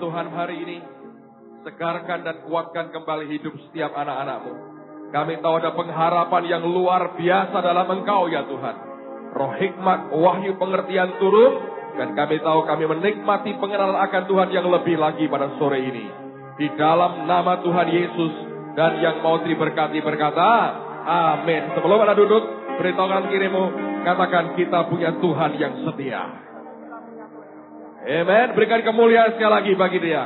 Tuhan hari ini, segarkan dan kuatkan kembali hidup setiap anak-anak-Mu. Kami tahu ada pengharapan yang luar biasa dalam Engkau ya Tuhan. Roh hikmat, wahyu, pengertian turun, dan kami tahu kami menikmati pengenalan akan Tuhan yang lebih lagi pada sore ini. Di dalam nama Tuhan Yesus, dan yang mau diberkati berkata, amin. Sebelum Anda duduk, beritahu kanan kirimu, katakan kita punya Tuhan yang setia. Amen. Berikan kemuliaan sekali lagi bagi Dia.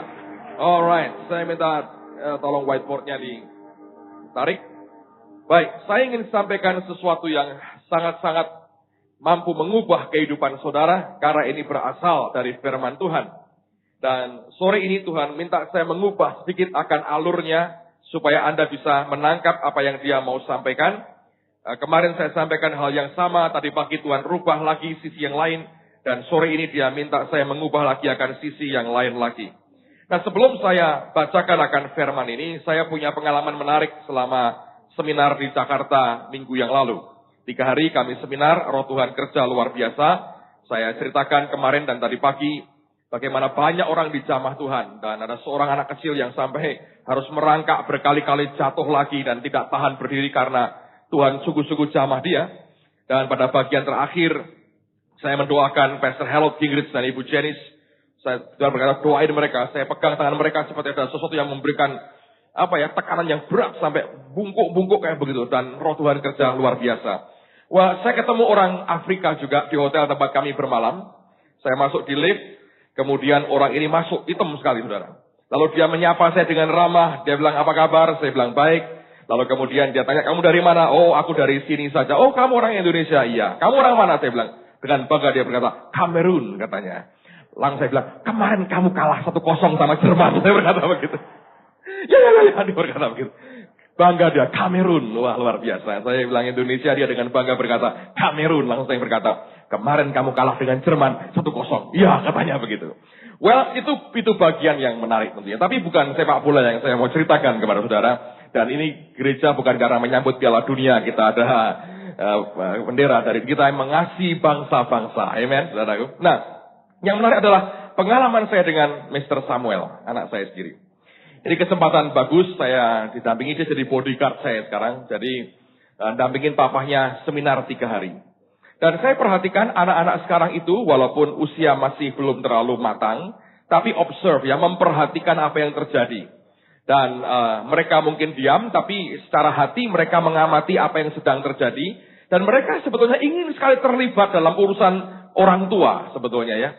Alright, saya minta tolong whiteboardnya ditarik. Baik, saya ingin sampaikan sesuatu yang sangat-sangat mampu mengubah kehidupan saudara, karena ini berasal dari firman Tuhan. Dan sore ini Tuhan minta saya mengubah sedikit akan alurnya, supaya Anda bisa menangkap apa yang Dia mau sampaikan. Kemarin saya sampaikan hal yang sama, tadi pagi Tuhan rubah lagi sisi yang lain, dan sore ini Dia minta saya mengubah lagi akan sisi yang lain lagi. Nah, sebelum saya bacakan akan firman ini, saya punya pengalaman menarik selama seminar di Jakarta minggu yang lalu. 3 hari kami seminar, Roh Tuhan kerja luar biasa. Saya ceritakan kemarin dan tadi pagi, bagaimana banyak orang dijamah Tuhan. Dan ada seorang anak kecil yang sampai harus merangkak berkali-kali jatuh lagi dan tidak tahan berdiri karena Tuhan sungguh-sungguh jamah dia. Dan pada bagian terakhir, saya mendoakan Pastor Harold Gingrich dan Ibu Janice. Saya berkata doain mereka, saya pegang tangan mereka seperti ada sesuatu yang memberikan tekanan yang berat sampai bungkuk-bungkuk kayak begitu. Dan Roh Tuhan kerja luar biasa. Wah, saya ketemu orang Afrika juga di hotel tempat kami bermalam. Saya masuk di lift, kemudian orang ini masuk, hitam sekali saudara. Lalu dia menyapa saya dengan ramah, dia bilang apa kabar, saya bilang baik. Lalu kemudian dia tanya, kamu dari mana? Oh, aku dari sini saja. Oh, kamu orang Indonesia? Iya. Kamu orang mana? Saya bilang. Dengan bangga dia berkata, Kamerun katanya. Langsung saya bilang, kemarin kamu kalah 1-0 sama Jerman. Saya berkata begitu. Ya, dia berkata begitu. Bangga dia, Kamerun. Wah, luar biasa. Saya bilang Indonesia, dia dengan bangga berkata, Kamerun. Langsung saya berkata, kemarin kamu kalah dengan Jerman 1-0. Iya, katanya begitu. Well, itu bagian yang menarik tentunya. Tapi bukan sepak bola yang saya mau ceritakan kepada saudara. Dan ini gereja bukan karena menyambut Piala Dunia. Kita ada bendera dari kita yang mengasihi bangsa-bangsa. Amen, saudaraku. Nah, yang menarik adalah pengalaman saya dengan Mr. Samuel, anak saya sendiri. Ini kesempatan bagus, saya didampingi, dia jadi bodyguard saya sekarang. Jadi, dampingin papahnya seminar 3 hari. Dan saya perhatikan anak-anak sekarang itu, walaupun usia masih belum terlalu matang, tapi observe ya, memperhatikan apa yang terjadi. Dan mereka mungkin diam, tapi secara hati mereka mengamati apa yang sedang terjadi. Dan mereka sebetulnya ingin sekali terlibat dalam urusan orang tua sebetulnya ya.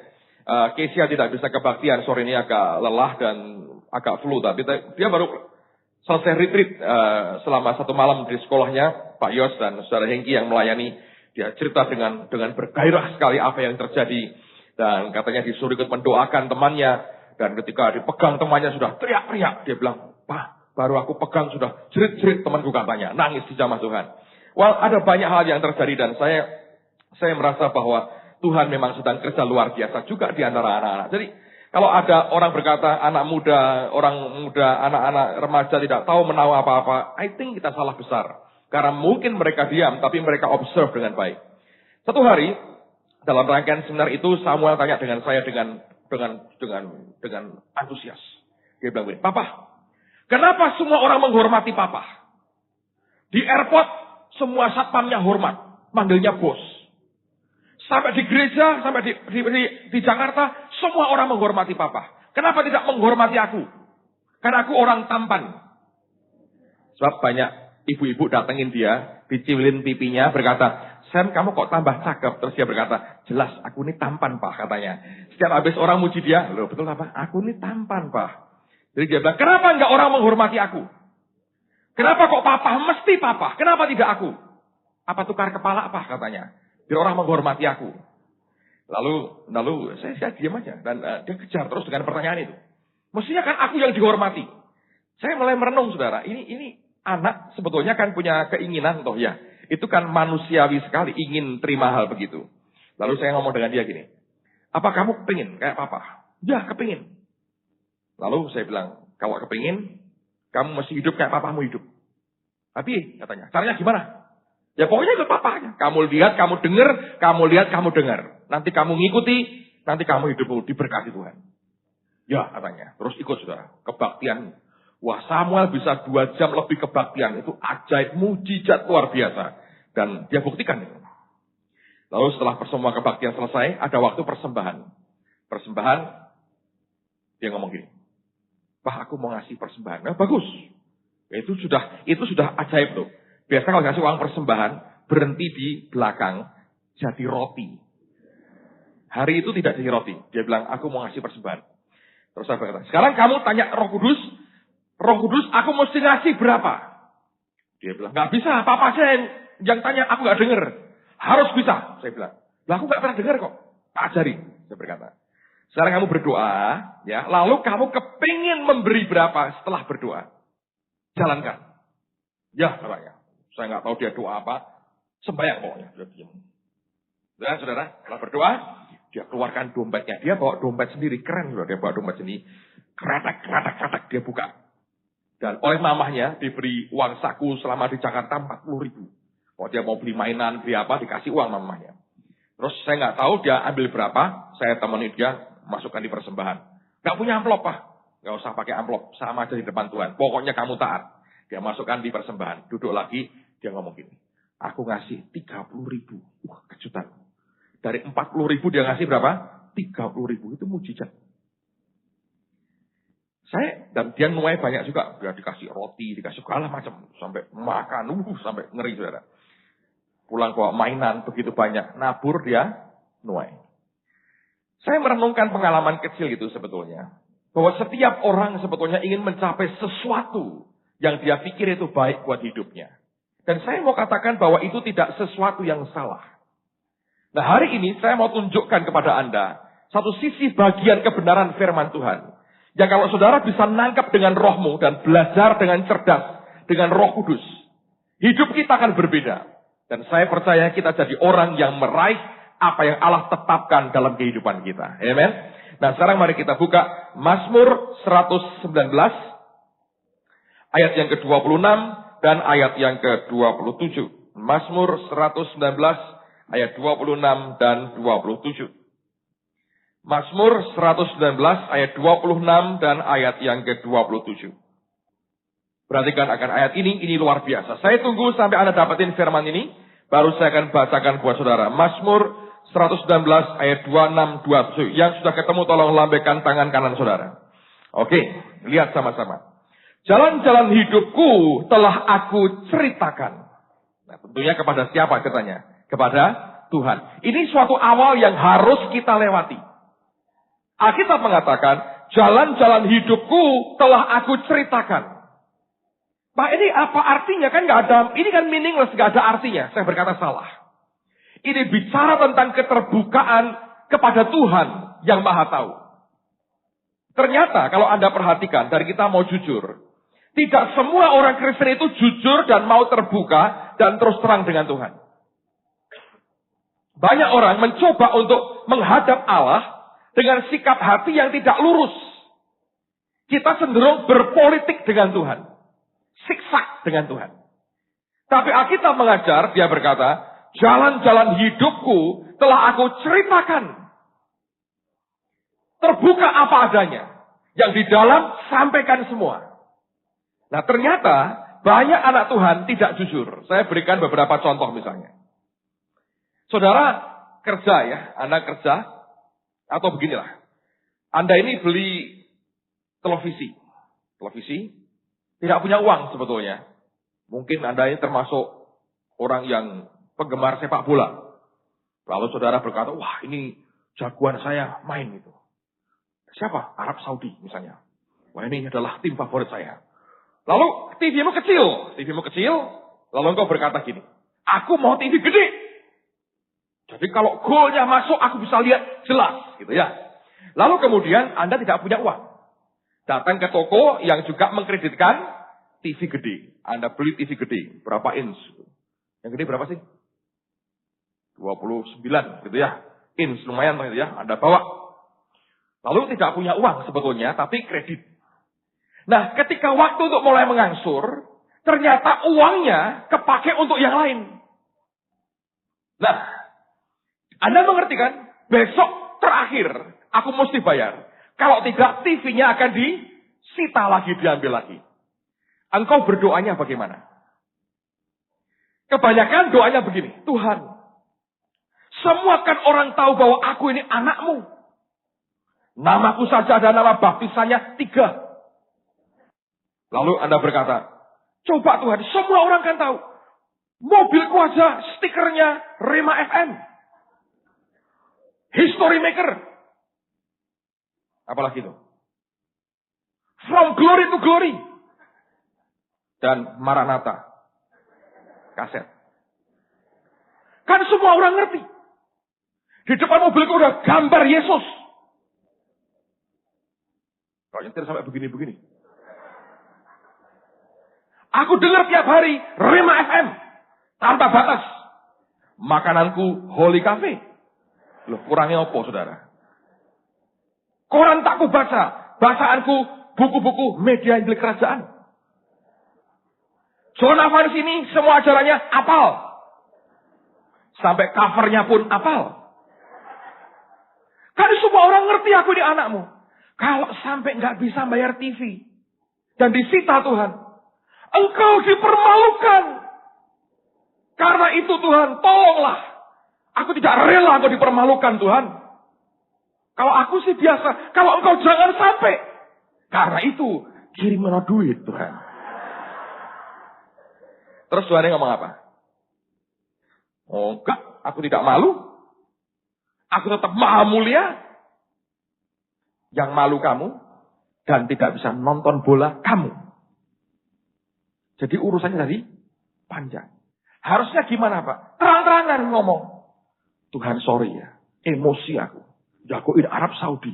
Kesia tidak bisa kebaktian, sore ini agak lelah dan agak flu. Tapi dia baru selesai retreat selama 1 malam di sekolahnya, Pak Yos dan Saudara Hengki yang melayani. Dia cerita dengan bergairah sekali apa yang terjadi. Dan katanya disuruh ikut mendoakan temannya. Dan ketika dipegang temannya sudah teriak-teriak. Dia bilang, Pak, baru aku pegang sudah jerit-jerit temanku katanya. Nangis di jamah Tuhan. Well, ada banyak hal yang terjadi dan saya merasa bahwa Tuhan memang sedang kerja luar biasa juga di antara anak-anak. Jadi kalau ada orang berkata anak muda, anak-anak remaja tidak tahu menahu apa-apa, I think kita salah besar. Karena mungkin mereka diam, tapi mereka observe dengan baik. Satu hari, dalam rangkaian seminar itu, Samuel tanya dengan saya dengan antusias. Dia bilang begini, Papa, kenapa semua orang menghormati Papa? Di airport, semua satpamnya hormat, manggilnya bos. Sampai di gereja, sampai di Jakarta, semua orang menghormati Papa. Kenapa tidak menghormati aku? Karena aku orang tampan. Sebab banyak ibu-ibu datengin dia, diciwilin pipinya, berkata, Sam, kamu kok tambah cakep? Terus dia berkata, jelas, aku ini tampan, Pak, katanya. Setiap habis orang muji dia, loh betul apa? Aku ini tampan, Pak. Jadi dia bilang, kenapa enggak orang menghormati aku? Kenapa kok Papa? Mesti Papa. Kenapa tidak aku? Apa tukar kepala apa, katanya. Biar orang menghormati aku. Lalu saya diam aja. Dan dia kejar terus dengan pertanyaan itu. Mestinya kan aku yang dihormati. Saya mulai merenung, saudara. Ini anak sebetulnya kan punya keinginan, toh ya. Itu kan manusiawi sekali ingin terima hal begitu. Lalu saya ngomong dengan dia gini. Apa kamu kepingin kayak Papa? Ya, kepingin. Lalu saya bilang, kalau kepingin, kamu mesti hidup kayak papamu hidup. Tapi katanya, caranya gimana? Ya pokoknya ikut papanya. Kamu lihat, kamu dengar, kamu lihat, kamu dengar. Nanti kamu ngikuti, nanti kamu hidupmu diberkati Tuhan. Ya katanya. Terus ikut saudara. Kebaktian. Wah Samuel bisa 2 jam lebih kebaktian. Itu ajaib, mujizat luar biasa. Dan dia buktikan itu. Lalu setelah semua kebaktian selesai, ada waktu persembahan. Persembahan, dia ngomong gini. Pak aku mau ngasih persembahan. Nah bagus. Itu sudah ajaib tuh. Biasanya kalau ngasih uang persembahan, berhenti di belakang, jadi roti. Hari itu tidak jadi roti. Dia bilang, aku mau ngasih persembahan. Terus saya berkata, sekarang kamu tanya Roh Kudus, aku mesti ngasih berapa? Dia bilang, nggak bisa, apa-apa aja yang tanya, aku nggak dengar. Harus bisa, saya bilang. Lah aku nggak pernah dengar kok. Tak ajarin, saya berkata. Sekarang kamu berdoa, ya. Lalu kamu kepingin memberi berapa setelah berdoa? Jalankan. Ya, katanya. Saya nggak tahu dia doa apa. Sembahyang pokoknya. Dia diam. Dan saudara, setelah berdoa, dia keluarkan dompetnya. Dia bawa dompet sendiri. Keren loh, dia bawa dompet sendiri. Kretek, dia buka. Dan oleh mamahnya diberi uang saku selama di Jakarta 40.000. Kalau dia mau beli mainan, beli apa, dikasih uang mamahnya. Terus saya nggak tahu dia ambil berapa. Saya temani dia, masukkan di persembahan. Nggak punya amplop, Pak. Nggak usah pakai amplop. Sama aja di depan Tuhan. Pokoknya kamu taat. Dia masukkan di persembahan. Duduk lagi, dia ngomong gini. Aku ngasih 30.000. Wah, kejutan. Dari 40.000 dia ngasih berapa? 30.000. Itu mujizat. Dan dia nuai banyak juga. Dia dikasih roti, dikasih segala macam. Sampai makan, sampai ngeri saudara. Pulang bawa mainan, begitu banyak. Nabur dia, nuai. Saya merenungkan pengalaman kecil itu sebetulnya. Bahwa setiap orang sebetulnya ingin mencapai sesuatu yang dia pikir itu baik buat hidupnya. Dan saya mau katakan bahwa itu tidak sesuatu yang salah. Nah hari ini saya mau tunjukkan kepada Anda satu sisi bagian kebenaran firman Tuhan. Yang kalau saudara bisa nangkap dengan rohmu dan belajar dengan cerdas, dengan Roh Kudus, hidup kita akan berbeda. Dan saya percaya kita jadi orang yang meraih apa yang Allah tetapkan dalam kehidupan kita. Amen. Nah sekarang mari kita buka Mazmur 119 ayat yang ke-26 dan ayat yang ke-27. Mazmur 119 ayat 26 dan 27. Mazmur 119 ayat 26 dan ayat yang ke-27. Perhatikan akan ayat ini luar biasa. Saya tunggu sampai Anda dapatin firman ini, baru saya akan bacakan buat saudara. Mazmur 119 ayat 26, 27. Yang sudah ketemu tolong lambaikan tangan kanan saudara. Oke, lihat sama-sama. Jalan-jalan hidupku telah aku ceritakan. Nah, tentunya kepada siapa ceritanya? Kepada Tuhan. Ini suatu awal yang harus kita lewati. Alkitab mengatakan, jalan-jalan hidupku telah aku ceritakan. Pak, ini apa artinya? Kan nggak ada, ini kan meaningless, nggak ada artinya. Saya berkata salah. Ini bicara tentang keterbukaan kepada Tuhan yang Maha Tahu. Ternyata kalau Anda perhatikan, dari kita mau jujur, tidak semua orang Kristen itu jujur dan mau terbuka dan terus terang dengan Tuhan. Banyak orang mencoba untuk menghadap Allah dengan sikap hati yang tidak lurus. Kita cenderung berpolitik dengan Tuhan. Siksak dengan Tuhan. Tapi Alkitab mengajar, dia berkata, jalan-jalan hidupku telah aku ceritakan. Terbuka apa adanya. Yang di dalam sampaikan semua. Nah ternyata banyak anak Tuhan tidak jujur. Saya berikan beberapa contoh misalnya. Saudara kerja ya, Anda kerja. Atau beginilah. Anda ini beli televisi. Televisi. Tidak punya uang sebetulnya. Mungkin Anda ini termasuk orang yang penggemar sepak bola. Lalu saudara berkata, wah ini jagoan saya main itu. Siapa? Arab Saudi misalnya. Wah ini adalah tim favorit saya. Lalu TV-mu kecil. Lalu engkau berkata gini, aku mau TV gede. Jadi kalau golnya masuk aku bisa lihat jelas gitu ya. Lalu kemudian Anda tidak punya uang. Datang ke toko yang juga mengkreditkan TV gede. Anda beli TV gede. Berapa inch? Yang gede berapa sih? 29 gitu ya. Inch lumayan gitu ya. Anda bawa. Lalu tidak punya uang sebetulnya tapi kredit. Nah ketika waktu untuk mulai mengangsur. Ternyata uangnya kepake untuk yang lain. Nah Anda mengerti kan? Besok terakhir aku mesti bayar. Kalau tidak, TV-nya akan disita lagi, diambil lagi. Engkau berdoanya bagaimana? Kebanyakan doanya begini, Tuhan, semua kan orang tahu bahwa aku ini anakmu. Namaku saja ada nama baptisannya 3. Lalu Anda berkata, coba Tuhan, semua orang kan tahu. Mobilku aja stikernya Rema FM. History maker. Apalagi itu? From glory to glory. Dan Maranatha. Kaset. Kan semua orang ngerti. Di depan mobilku udah gambar Yesus. Kalau nyetir sampai begini-begini. Aku dengar tiap hari Rema FM. Tanpa batas. Makananku Holy Cafe. Loh, kurangnya apa, saudara? Koran tak ku baca. Bacaanku buku-buku media milik kerajaan. John Avaris ini semua ajarannya apal. Sampai covernya pun apal. Kan semua orang ngerti aku ini anakmu. Kalau sampai nggak bisa bayar TV. Dan disita Tuhan. Engkau dipermalukan. Karena itu Tuhan, tolonglah. Aku tidak rela engkau dipermalukan Tuhan. Kalau aku sih biasa. Kalau engkau jangan sampai. Karena itu, kirimlah duit Tuhan. Terus Tuhan ngomong apa? Oh enggak, aku tidak malu. Aku tetap maha mulia. Yang malu kamu. Dan tidak bisa nonton bola kamu. Jadi urusannya tadi panjang. Harusnya gimana Pak? Terang-terangan ngomong. Tuhan sorry ya. Emosi aku. Jagoin Arab Saudi.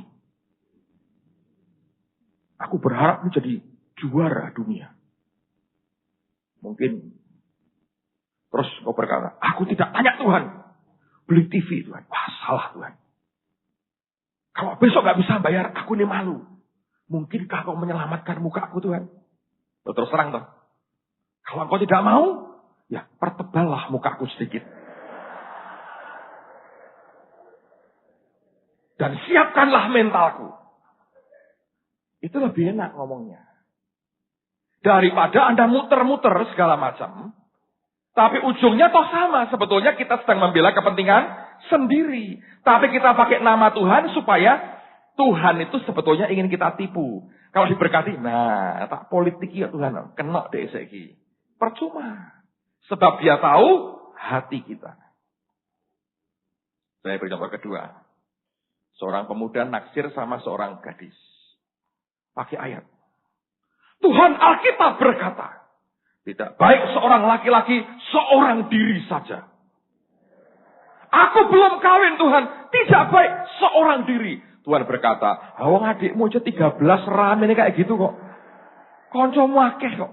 Aku berharap menjadi juara dunia. Mungkin. Terus kau berkata, aku tidak tanya Tuhan. Beli TV Tuhan. Wah salah Tuhan. Kalau besok gak bisa bayar, aku ini malu. Mungkinkah kau menyelamatkan muka aku Tuhan? Terus terang toh. Kalau kau tidak mau, ya perteballah mukaku sedikit. Dan siapkanlah mentalku. Itu lebih enak ngomongnya. Daripada Anda muter-muter segala macam. Tapi ujungnya toh sama. Sebetulnya kita sedang membela kepentingan sendiri. Tapi kita pakai nama Tuhan supaya Tuhan itu sebetulnya ingin kita tipu. Kalau diberkati, nah tak politik ya Tuhan. Kena deh segi. Percuma. Sebab dia tahu hati kita. Saya beri contoh kedua. Seorang pemuda naksir sama seorang gadis. Pakai ayat. Tuhan Alkitab berkata. Tidak baik seorang laki-laki, seorang diri saja. Aku belum kawin Tuhan. Tidak baik seorang diri. Tuhan berkata, awang adikmu aja 13 rame ini kayak gitu kok. Koncomu akeh kok.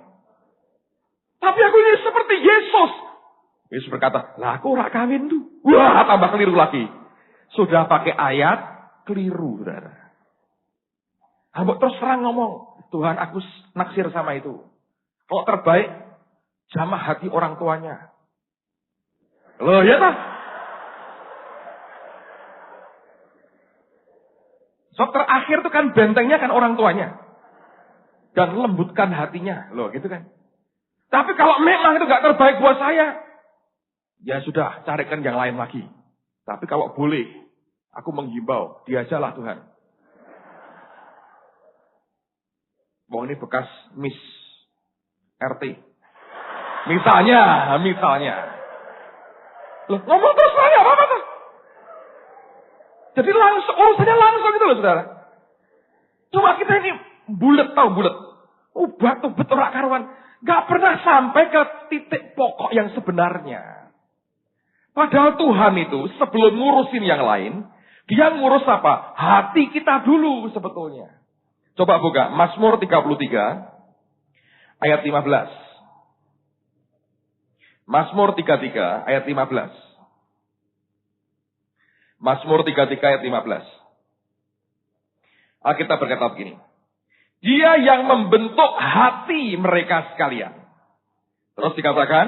Tapi aku ini seperti Yesus. Yesus berkata, lah aku rak kawin tuh. Wah, tambah keliru lagi. Sudah pakai ayat, keliru, saudara. Ambok terus terang ngomong, Tuhan aku naksir sama itu. Kalau terbaik, jamah hati orang tuanya. Loh, ya tak? So, terakhir itu kan bentengnya kan orang tuanya. Dan lembutkan hatinya. Loh, gitu kan. Tapi kalau memang itu gak terbaik buat saya, ya sudah, carikan yang lain lagi. Tapi kalau boleh, aku menghimbau, diajalah Tuhan. Wong ini bekas Miss RT. Misalnya. Loh, ngomong terus saya, apa-apa tuh? Jadi langsung, urusannya langsung gitu loh, saudara. Cuma kita ini bulet. Batu betul karuan. Gak pernah sampai ke titik pokok yang sebenarnya. Padahal Tuhan itu sebelum ngurusin yang lain, dia ngurus apa? Hati kita dulu sebetulnya. Coba buka Mazmur 33 ayat 15. Mazmur 33 ayat 15. Mazmur 33 ayat 15. Alkitab berkata begini. Dia yang membentuk hati mereka sekalian. Terus dikatakan,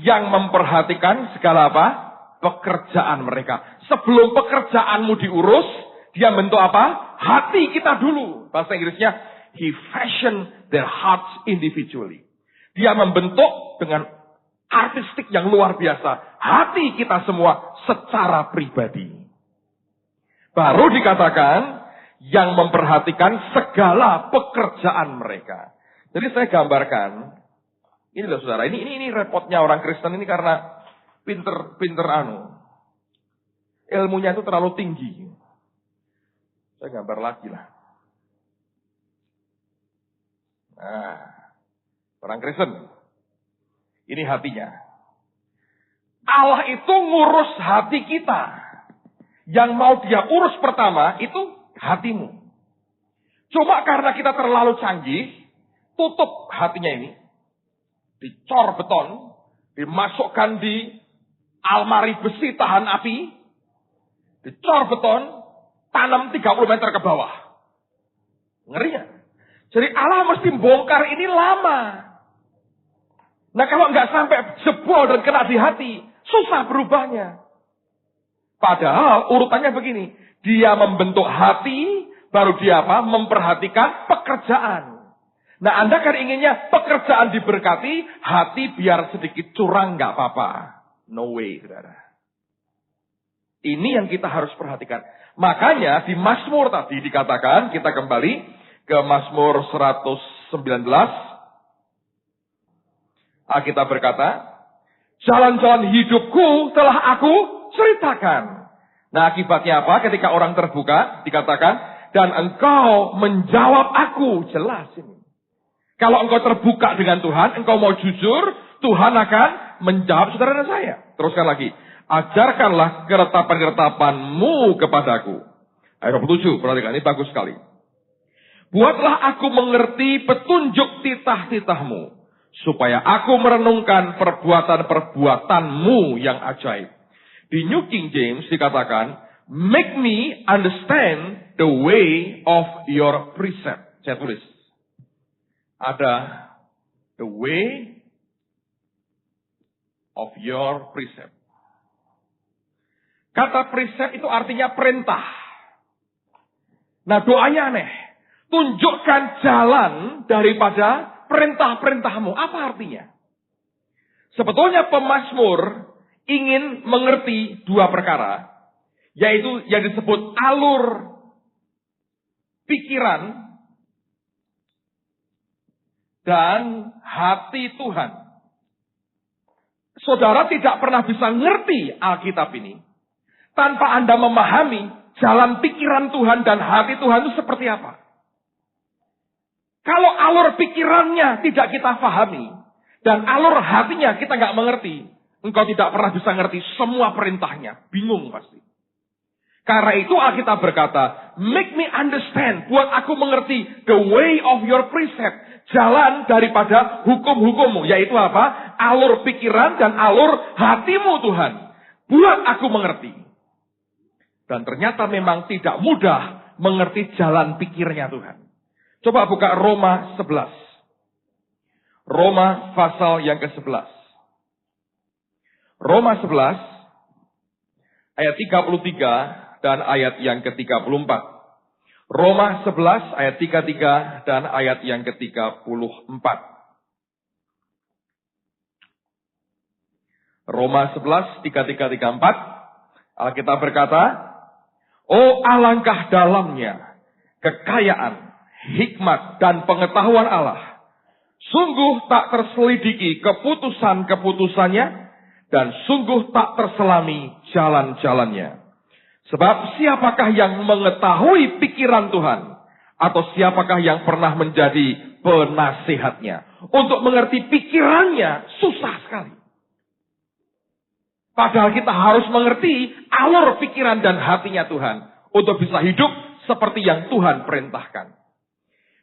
yang memperhatikan segala apa? Pekerjaan mereka. Sebelum pekerjaanmu diurus, Dia bentuk apa? Hati kita dulu. Bahasa Inggrisnya, He fashioned their hearts individually. Dia membentuk dengan artistik yang luar biasa hati kita semua secara pribadi. Baru dikatakan yang memperhatikan segala pekerjaan mereka. Jadi saya gambarkan, ini loh saudara, ini repotnya orang Kristen ini karena pinter ilmunya itu terlalu tinggi. Saya gambar lagi lah. Nah, orang Kristen, ini hatinya. Allah itu ngurus hati kita. Yang mau dia urus pertama itu hatimu. Cuma karena kita terlalu canggih, tutup hatinya ini. Dicor beton, dimasukkan di almari besi tahan api, dicor beton, tanam 30 meter ke bawah. Ngeri ya? Jadi Allah mesti bongkar ini lama. Nah kalau nggak sampai jebol dan kena di hati, susah berubahnya. Padahal urutannya begini, dia membentuk hati, baru dia apa? Memperhatikan pekerjaan. Nah Anda kan inginnya pekerjaan diberkati, hati biar sedikit curang nggak apa-apa. No way, saudara. Ini yang kita harus perhatikan. Makanya di Mazmur tadi dikatakan, kita kembali ke Mazmur 119. Alkitab berkata, jalan-jalan hidupku telah aku ceritakan. Nah akibatnya apa? Ketika orang terbuka, dikatakan, dan engkau menjawab aku. Jelas ini. Kalau engkau terbuka dengan Tuhan, engkau mau jujur, Tuhan akan menjawab saudara dan saya. Teruskan lagi. Ajarkanlah keretapan-keretapanmu kepadaku. Ayat 27, perhatikan, ini bagus sekali. Buatlah aku mengerti petunjuk titah-titahmu, supaya aku merenungkan perbuatan-perbuatanmu yang ajaib. Di New King James dikatakan, make me understand the way of your precept. Saya tulis. Ada the way of your precept. Kata precept itu artinya perintah. Nah doanya aneh. Tunjukkan jalan daripada perintah-perintahmu. Apa artinya? Sebetulnya pemazmur ingin mengerti dua perkara. Yaitu yang disebut alur pikiran dan hati Tuhan. Saudara tidak pernah bisa ngerti Alkitab ini tanpa Anda memahami jalan pikiran Tuhan dan hati Tuhan itu seperti apa. Kalau alur pikirannya tidak kita pahami dan alur hatinya kita nggak mengerti, engkau tidak pernah bisa ngerti semua perintahnya. Bingung pasti. Karena itu Alkitab berkata, make me understand, buat aku mengerti the way of your precept. Jalan daripada hukum-hukummu. Yaitu apa? Alur pikiran dan alur hatimu Tuhan. Buat aku mengerti. Dan ternyata memang tidak mudah mengerti jalan pikirnya Tuhan. Coba buka Roma 11. Roma pasal yang ke-11. Roma 11 ayat 33 dan ayat yang ke-34. Roma 11 ayat 33 dan ayat yang ke-34. Roma 11 33-34. Alkitab berkata, oh alangkah dalamnya kekayaan, hikmat dan pengetahuan Allah. Sungguh tak terselidiki keputusan-keputusannya dan sungguh tak terselami jalan-jalannya. Sebab siapakah yang mengetahui pikiran Tuhan? Atau siapakah yang pernah menjadi penasihatnya? Untuk mengerti pikirannya susah sekali. Padahal kita harus mengerti alur pikiran dan hatinya Tuhan. Untuk bisa hidup seperti yang Tuhan perintahkan.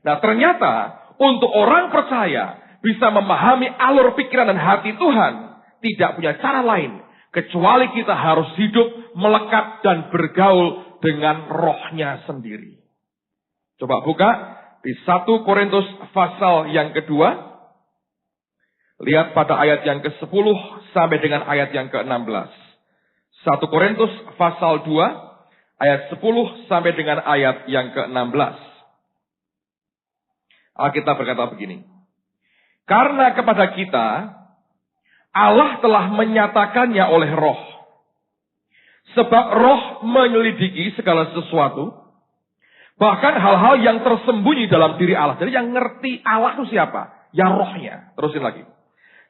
Nah ternyata untuk orang percaya bisa memahami alur pikiran dan hati Tuhan. Tidak punya cara lain. Kecuali kita harus hidup, melekat dan bergaul dengan rohnya sendiri. Coba buka di 1 Korintus pasal yang kedua. Lihat pada ayat yang ke-10 sampai dengan ayat yang ke-16. 1 Korintus pasal 2 ayat 10 sampai dengan ayat yang ke-16. Alkitab berkata begini. Karena kepada kita, Allah telah menyatakannya oleh roh. Sebab roh menyelidiki segala sesuatu, bahkan hal-hal yang tersembunyi dalam diri Allah. Jadi yang ngerti Allah itu siapa? Ya rohnya. Terusin lagi.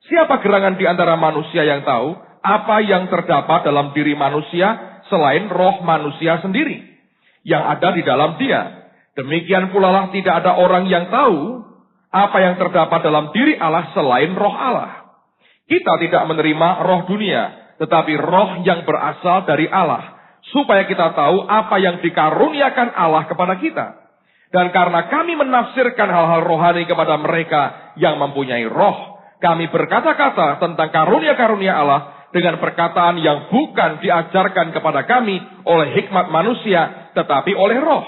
Siapa gerangan di antara manusia yang tahu apa yang terdapat dalam diri manusia selain roh manusia sendiri yang ada di dalam dia? Demikian pula lah tidak ada orang yang tahu apa yang terdapat dalam diri Allah selain roh Allah. Kita tidak menerima roh dunia, tetapi roh yang berasal dari Allah, supaya kita tahu apa yang dikaruniakan Allah kepada kita. Dan karena kami menafsirkan hal-hal rohani kepada mereka yang mempunyai roh, kami berkata-kata tentang karunia-karunia Allah dengan perkataan yang bukan diajarkan kepada kami oleh hikmat manusia, tetapi oleh roh.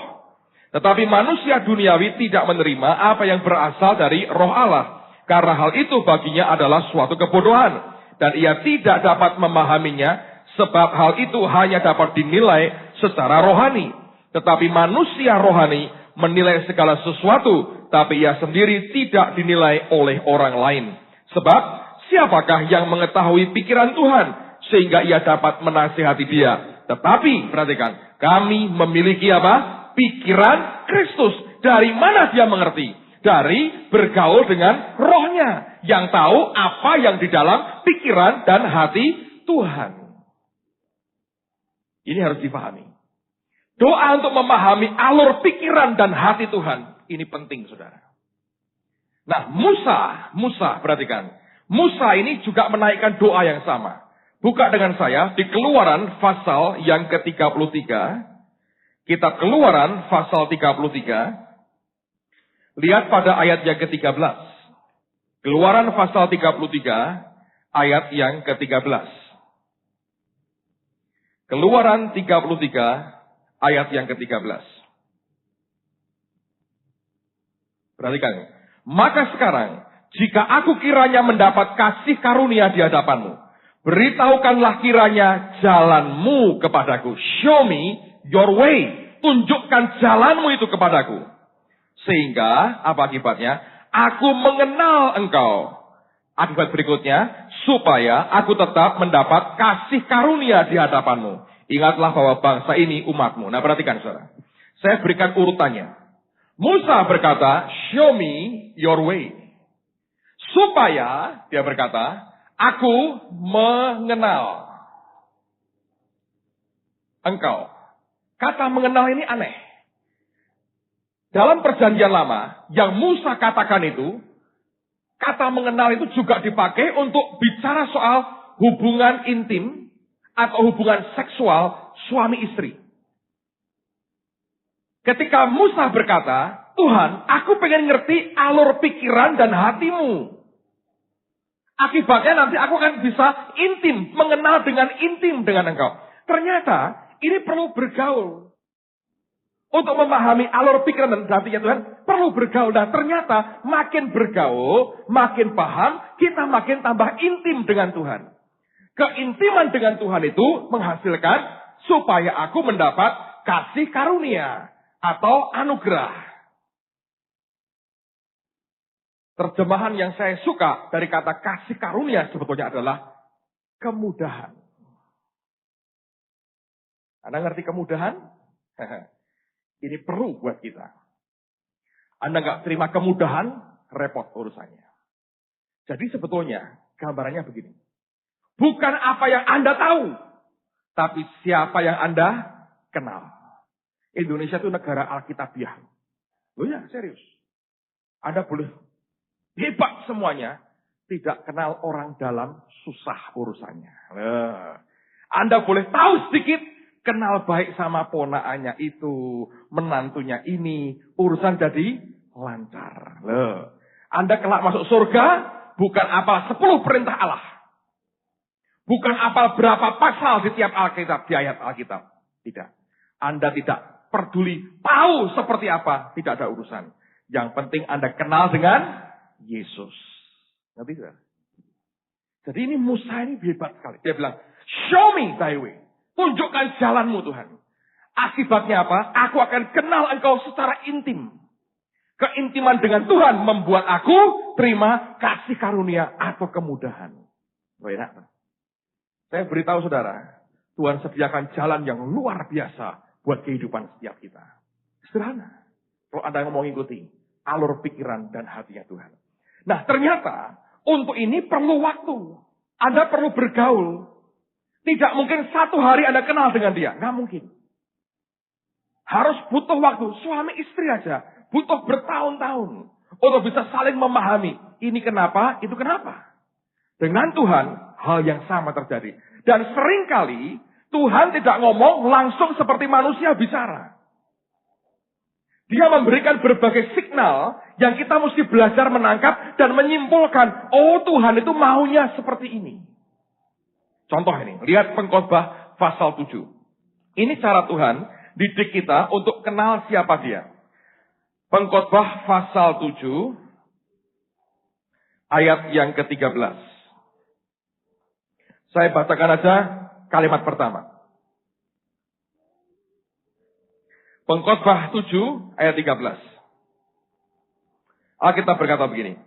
Tetapi manusia duniawi tidak menerima apa yang berasal dari roh Allah, karena hal itu baginya adalah suatu kebodohan, dan ia tidak dapat memahaminya, sebab hal itu hanya dapat dinilai secara rohani. Tetapi manusia rohani menilai segala sesuatu, tapi ia sendiri tidak dinilai oleh orang lain. Sebab siapakah yang mengetahui pikiran Tuhan, sehingga ia dapat menasihati dia. Tetapi, perhatikan, kami memiliki apa? Pikiran Kristus. Dari mana dia mengerti? Dari bergaul dengan rohnya, yang tahu apa yang di dalam pikiran dan hati Tuhan. Ini harus dipahami. Doa untuk memahami alur pikiran dan hati Tuhan, ini penting, saudara. Nah, Musa, perhatikan. Musa ini juga menaikkan doa yang sama. Buka dengan saya di Keluaran pasal yang ke-33. Kitab Keluaran pasal 33. Lihat pada ayat yang ke-13. Keluaran pasal 33 ayat yang ke-13. Keluaran 33 ayat yang ke-13. Perhatikan. Maka sekarang, jika aku kiranya mendapat kasih karunia di hadapanmu, beritahukanlah kiranya jalanmu kepadaku. Show me your way. Tunjukkan jalanmu itu kepadaku. Sehingga, apa akibatnya? Aku mengenal engkau. Akibat berikutnya, supaya aku tetap mendapat kasih karunia di hadapanmu. Ingatlah bahwa bangsa ini umatmu. Nah, perhatikan, saudara. Saya berikan urutannya. Musa berkata, show me your way. Supaya, dia berkata, aku mengenal engkau. Kata mengenal ini aneh. Dalam perjanjian lama, yang Musa katakan itu, kata mengenal itu juga dipakai untuk bicara soal hubungan intim atau hubungan seksual suami istri. Ketika Musa berkata, Tuhan, aku pengen ngerti alur pikiran dan hatimu. Akibatnya nanti aku akan bisa intim, mengenal dengan intim dengan engkau. Ternyata ini perlu bergaul. Untuk memahami alur pikiran dan hatinya Tuhan, perlu bergaul. Dan ternyata makin bergaul, makin paham, kita makin tambah intim dengan Tuhan. Keintiman dengan Tuhan itu menghasilkan supaya aku mendapat kasih karunia atau anugerah. Terjemahan yang saya suka dari kata kasih karunia sebetulnya adalah kemudahan. Anda ngerti kemudahan? Ini perlu buat kita. Anda nggak terima kemudahan, repot urusannya. Jadi sebetulnya gambarannya begini. Bukan apa yang Anda tahu, tapi siapa yang Anda kenal. Indonesia itu negara Alkitabiah. Loh ya, serius. Anda boleh hebat semuanya, tidak kenal orang dalam susah urusannya. Anda boleh tahu sedikit, kenal baik sama ponaannya itu, menantunya ini, urusan jadi lancar. Anda kelak masuk surga, bukan apal 10 perintah Allah. Bukan apal berapa pasal di tiap Alkitab, di ayat Alkitab. Tidak. Anda tidak peduli, tahu seperti apa, tidak ada urusan. Yang penting Anda kenal dengan Yesus. Ngerti tidak? Jadi ini Musa ini hebat sekali. Dia bilang, show me thy way. Tunjukkan jalanmu Tuhan. Akibatnya apa? Aku akan kenal engkau secara intim. Keintiman dengan Tuhan membuat aku terima kasih karunia atau kemudahan. Enak. Saya beritahu saudara, Tuhan sediakan jalan yang luar biasa buat kehidupan setiap kita. Sederhana. Kalau Anda mau mengikuti alur pikiran dan hatinya Tuhan. Nah, ternyata untuk ini perlu waktu. Anda perlu bergaul. Tidak mungkin satu hari Anda kenal dengan dia. Nggak mungkin. Harus butuh waktu. Suami istri aja. Butuh bertahun-tahun. Untuk bisa saling memahami. Ini kenapa, itu kenapa. Dengan Tuhan, hal yang sama terjadi. Dan seringkali, Tuhan tidak ngomong langsung seperti manusia bicara. Dia memberikan berbagai signal yang kita mesti belajar menangkap dan menyimpulkan. Oh, Tuhan itu maunya seperti ini. Contoh ini, lihat Pengkhotbah pasal 7. Ini cara Tuhan didik kita untuk kenal siapa dia. Pengkhotbah pasal 7, ayat yang ke-13. Saya bacakan aja kalimat pertama. Pengkhotbah 7, ayat 13. Alkitab berkata begini.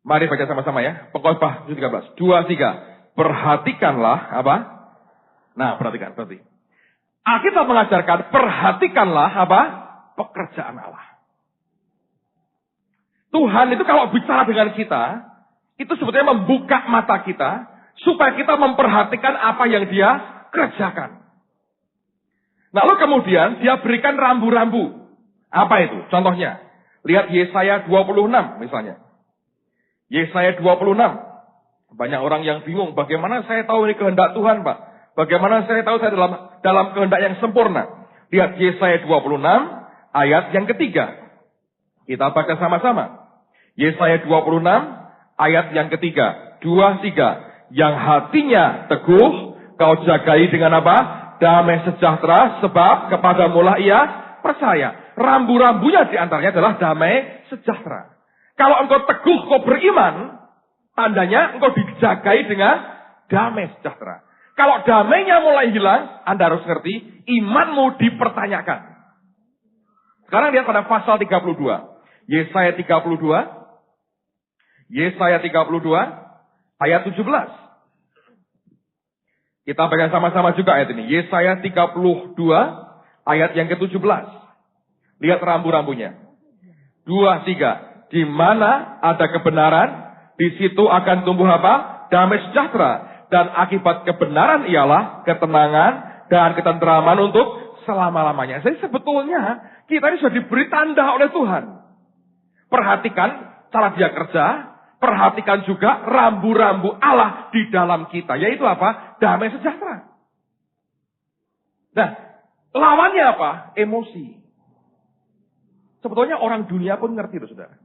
Mari baca sama-sama ya. Pengkhotbah 7, 13. 2, 3. Perhatikanlah, apa? Nah, perhatikan, berarti. Alkitab mengajarkan, perhatikanlah, apa? Pekerjaan Allah. Tuhan itu kalau bicara dengan kita, itu sebetulnya membuka mata kita, supaya kita memperhatikan apa yang dia kerjakan. Lalu kemudian dia berikan rambu-rambu. Apa itu? Contohnya, lihat Yesaya 26 misalnya. Yesaya 26. Banyak orang yang bingung, bagaimana saya tahu ini kehendak Tuhan, Pak? Bagaimana saya tahu saya dalam kehendak yang sempurna? Lihat Yesaya 26 ayat yang ketiga. Kita baca sama-sama. Yesaya 26 ayat yang ketiga. 2, 3. Yang hatinya teguh, kau jagai dengan apa? Damai sejahtera, sebab kepadamulah ia percaya. Rambu-rambunya diantaranya adalah damai sejahtera. Kalau engkau teguh, kau beriman, tandanya engkau dijagai dengan damai sejahtera. Kalau damainya mulai hilang, Anda harus ngerti, imanmu dipertanyakan. Sekarang lihat pada pasal 32. Yesaya 32. Yesaya 32 ayat 17. Kita baca sama-sama juga ayat ini. Yesaya 32 ayat yang ke-17. Lihat rambu-rambunya. 2, 3. Di mana ada kebenaran, di situ akan tumbuh apa? Damai sejahtera. Dan akibat kebenaran ialah ketenangan dan ketenteraman untuk selama-lamanya. Jadi sebetulnya kita ini sudah diberi tanda oleh Tuhan. Perhatikan cara dia kerja. Perhatikan juga rambu-rambu Allah di dalam kita. Yaitu apa? Damai sejahtera. Nah, lawannya apa? Emosi. Sebetulnya orang dunia pun ngerti itu, saudara.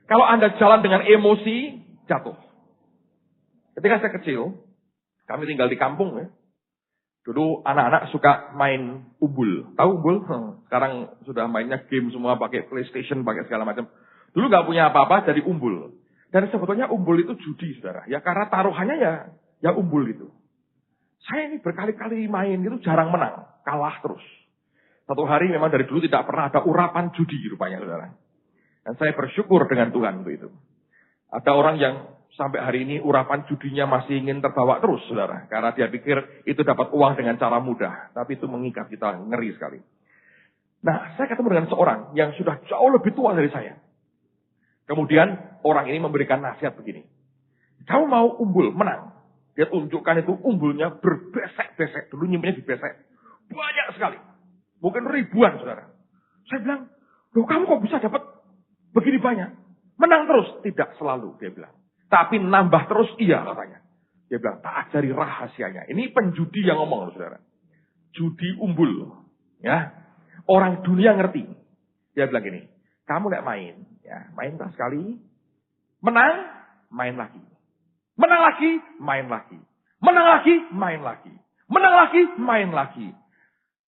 Kalau Anda jalan dengan emosi, jatuh. Ketika saya kecil, kami tinggal di kampung ya. Dulu anak-anak suka main umbul. Tahu umbul? Sekarang sudah mainnya game semua, pakai PlayStation, pakai segala macam. Dulu nggak punya apa-apa, jadi umbul. Dan sebetulnya umbul itu judi, saudara. Ya karena taruhannya ya umbul gitu. Saya ini berkali-kali main itu jarang menang. Kalah terus. Satu hari memang dari dulu tidak pernah ada urapan judi rupanya, saudara. Dan saya bersyukur dengan Tuhan untuk itu. Ada orang yang sampai hari ini urapan judinya masih ingin terbawa terus, saudara. Karena dia pikir itu dapat uang dengan cara mudah. Tapi itu mengikat kita, ngeri sekali. Nah, saya ketemu dengan seorang yang sudah jauh lebih tua dari saya. Kemudian orang ini memberikan nasihat begini. Kamu mau umbul, menang. Dia tunjukkan itu umbulnya berbesek-besek. Dulu nyimpennya dibesek. Banyak sekali. Mungkin ribuan, saudara. Saya bilang, loh kamu kok bisa dapat begini banyak? Menang terus? Tidak selalu, dia bilang. Tapi nambah terus, iya katanya. Dia bilang, tak ajari rahasianya. Ini penjudi yang ngomong, saudara. Judi umbul. Ya, orang dunia ngerti. Dia bilang gini, kamu gak main. Ya, main tak sekali. Menang, main lagi. Menang lagi, main lagi. Menang lagi, main lagi. Menang lagi, main lagi.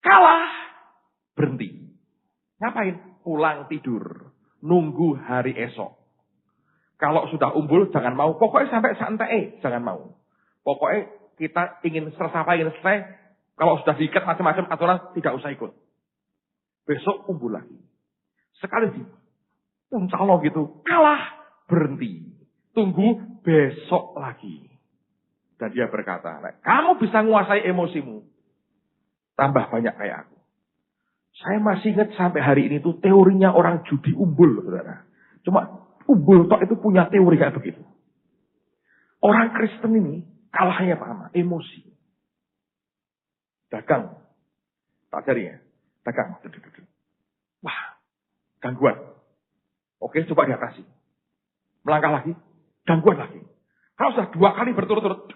Kalah, berhenti. Ngapain? Pulang tidur. Nunggu hari esok. Kalau sudah umbul, jangan mau. Pokoknya sampai santai, jangan mau. Pokoknya kita ingin selesai, Kalau sudah diikat macam-macam aturan, tidak usah ikut. Besok kumpul lagi. Sekali calon gitu, kalah, berhenti. Tunggu besok lagi. Dan dia berkata, kamu bisa menguasai emosimu. Tambah banyak kayak aku. Saya masih ingat sampai hari ini tuh teorinya orang judi umbul, saudara. Cuma umbul tok itu punya teori kayak begitu. Orang Kristen ini kalahnya apa? Emosi. Dagang. Tak cari ya. Dagang. Wah, gangguan. Oke, coba diatasi. Melangkah lagi, gangguan lagi. Kalau sudah 2 kali berturut-turut,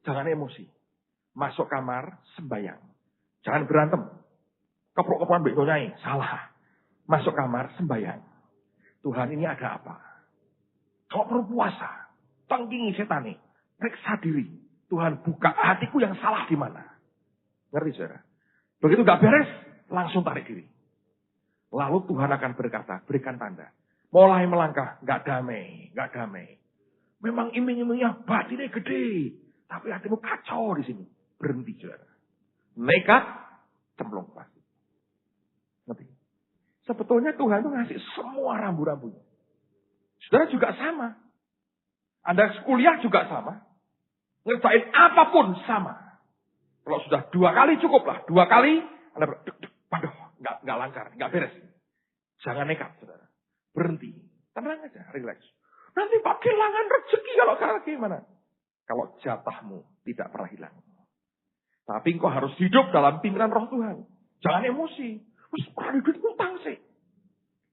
jangan emosi. Masuk kamar, sembahyang. Jangan berantem. Keprok-keprokan mbek nyai, salah. Masuk kamar, sembahyang. Tuhan, ini ada apa? Kalau perlu puasa, tanggingi setan nih. Periksa diri. Tuhan, buka hatiku yang salah di mana. Ngerti, saudara? Begitu gak beres, langsung tarik diri. Lalu Tuhan akan berkata, berikan tanda. Mulai melangkah, gak damai, gak damai. Memang iming-imingnya batinnya gede. Tapi hatimu kacau di sini. Berhenti, saudara. Nekat, cemplung pasti. Ngerti? Sebetulnya Tuhan itu ngasih semua rambu-rambunya. Saudara juga sama. Anda kuliah juga sama. Ngerjain apapun sama. Kalau sudah 2 kali cukup lah. 2 kali, Anda waduh, nggak lancar, nggak beres. Jangan nekat, saudara. Berhenti. Tenang aja, relax. Nanti Pak kehilangan rezeki kalau gimana? Kalau jatahmu tidak pernah hilang. Tapi engkau harus hidup dalam pimpinan roh Tuhan. Jangan emosi. Terus pernah duit utang sih.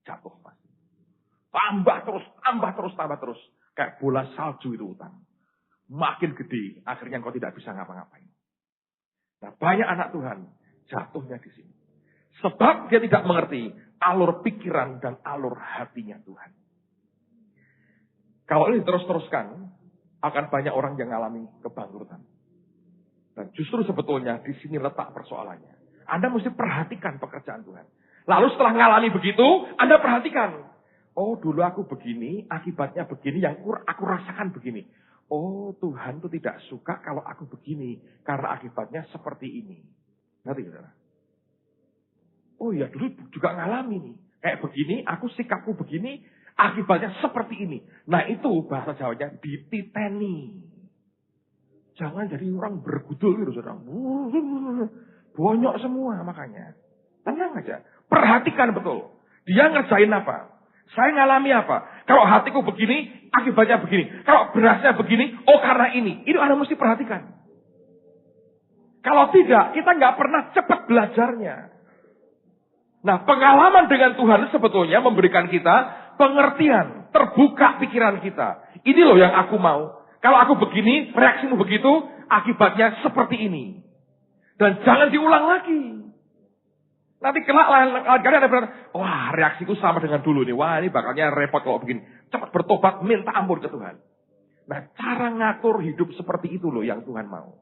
Jatuh pasti. Tambah terus. Kayak bola salju itu utang. Makin gede, akhirnya engkau tidak bisa ngapa-ngapain. Nah, banyak anak Tuhan jatuhnya di sini. Sebab dia tidak mengerti alur pikiran dan alur hatinya Tuhan. Kalau ini terus-teruskan, akan banyak orang yang mengalami kebangkrutan. Dan justru sebetulnya di sini letak persoalannya. Anda mesti perhatikan pekerjaan Tuhan. Lalu setelah mengalami begitu, Anda perhatikan. Oh, dulu aku begini, akibatnya begini, yang aku rasakan begini. Oh, Tuhan itu tidak suka kalau aku begini, karena akibatnya seperti ini. Ngerti, saudara? Oh iya, dulu juga ngalami nih. Kayak begini, aku sikapku begini, akibatnya seperti ini. Nah, itu bahasa Jawanya dititeni. Jangan jadi orang bergudul gitu, saudara. Bonyok semua makanya. Tenang aja. Perhatikan betul. Dia ngerjain apa? Saya ngalami apa? Kalau hatiku begini, akibatnya begini. Kalau berasnya begini, oh karena ini. Itu Anda mesti perhatikan. Kalau tidak, kita nggak pernah cepat belajarnya. Nah, pengalaman dengan Tuhan sebetulnya memberikan kita pengertian. Terbuka pikiran kita. Ini loh yang aku mau. Kalau aku begini, reaksimu begitu, akibatnya seperti ini. Dan jangan diulang lagi. Nanti kelak kalian ada berkata, wah reaksiku sama dengan dulu nih. Wah ini bakalnya repot kalau begini. Cepat bertobat, minta ampun ke Tuhan. Nah, cara ngatur hidup seperti itu loh yang Tuhan mau.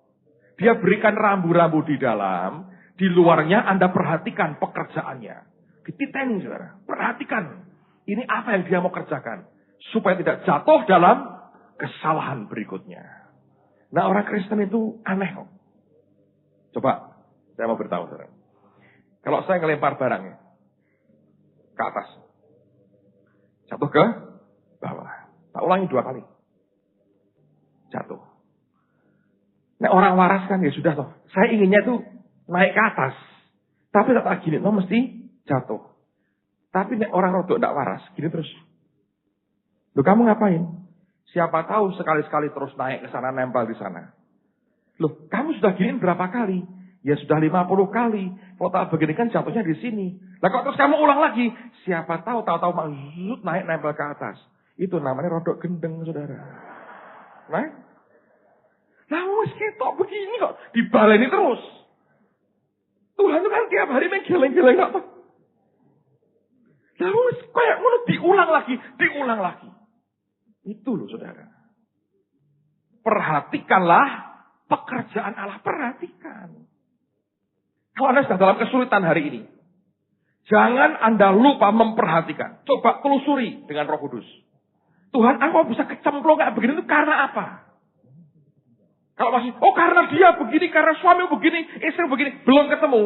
Dia berikan rambu-rambu di dalam, di luarnya Anda perhatikan pekerjaannya. Dititeni, saudara. Perhatikan. Ini apa yang dia mau kerjakan. Supaya tidak jatuh dalam kesalahan berikutnya. Nah, orang Kristen itu aneh kok. Coba, saya mau beritahu, saudara. Kalau saya ngelempar barangnya ke atas, jatuh ke bawah. Tak ulangi 2 kali. Jatuh. Nah, orang waras kan ya sudah toh. Saya inginnya itu naik ke atas. Tapi tak gini, mesti jatuh. Tapi orang rodok tidak waras, gini terus. Loh, kamu ngapain? Siapa tahu sekali-sekali terus naik ke sana, nempel di sana. Loh, kamu sudah giniin berapa kali? Ya sudah 50 kali. Kalau tak begini kan jatuhnya di sini. Lah kok terus kamu ulang lagi? Siapa tahu maksud naik nempel ke atas. Itu namanya rodok gendeng, saudara. Nah, wis ketok begini kok dibaleni terus. Tuhan itu kan tiap hari menggeleng-geleng kok. Lah wis kayak ngono diulang lagi. Itu loh, saudara. Perhatikanlah pekerjaan Allah, perhatikan. Kalau Anda sedang dalam kesulitan hari ini, jangan Anda lupa memperhatikan. Coba telusuri dengan Roh Kudus. Tuhan, aku bisa kecemplung kayak begini itu karena apa? Kalau masih, oh karena dia begini, karena suami begini, istri begini, belum ketemu.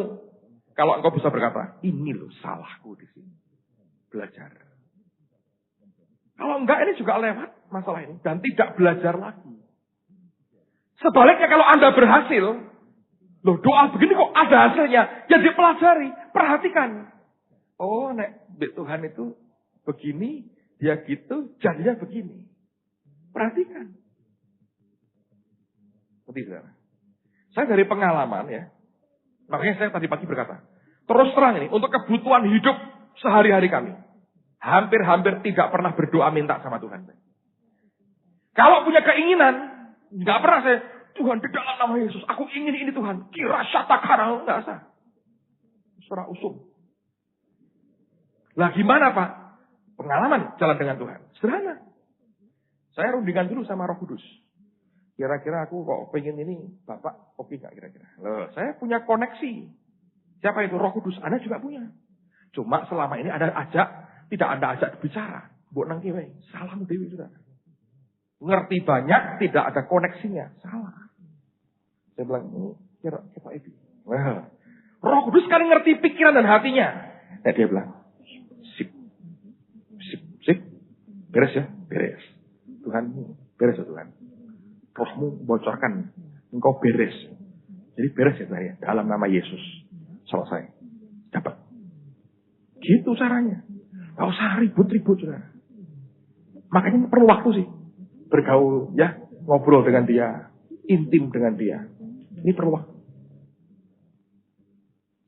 Kalau engkau bisa berkata, ini loh salahku di sini. Belajar. Kalau enggak, ini juga lewat masalah ini. Dan tidak belajar lagi. Sebaliknya kalau Anda berhasil, loh doa begini kok ada hasilnya. Ya dipelajari, perhatikan. Oh, Tuhan itu begini, dia gitu, jadinya begini. Perhatikan. Tidak. Saya dari pengalaman ya. Makanya saya tadi pagi berkata, terus terang ini, untuk kebutuhan hidup sehari-hari kami. Hampir-hampir tidak pernah berdoa minta sama Tuhan. Kalau punya keinginan, nggak pernah saya, Tuhan di dalam nama Yesus, aku ingin ini Tuhan. Kira syatakara, nggak usah. Surah usum. Lah gimana Pak? Pengalaman jalan dengan Tuhan. Sederhana. Saya rundingan dulu sama Roh Kudus. Kira-kira aku kok pengen ini, Bapak oke nggak kira-kira? Loh, saya punya koneksi. Siapa itu? Roh Kudus. Anda juga punya. Cuma selama ini ada tidak Anda ajak bicara. Mbok nang kiwe, salah dewi sudah. Ngerti banyak, tidak ada koneksinya. Salah. Saya bilang, ini kira Pak Ebi. Wah, Roh Kudus kan ngerti pikiran dan hatinya. Nah, dia bilang, sip. Beres ya, beres. Tuhan, beres ya Tuhan. Rohmu bocorkan, engkau beres. Jadi beres ya Tuhan ya, dalam nama Yesus. Selesai. Dapat. Gitu caranya. Gak usah ribut-ribut saudara. Makanya perlu waktu sih. Bergaul ya, ngobrol dengan dia. Intim dengan dia. Ini perlu waktu.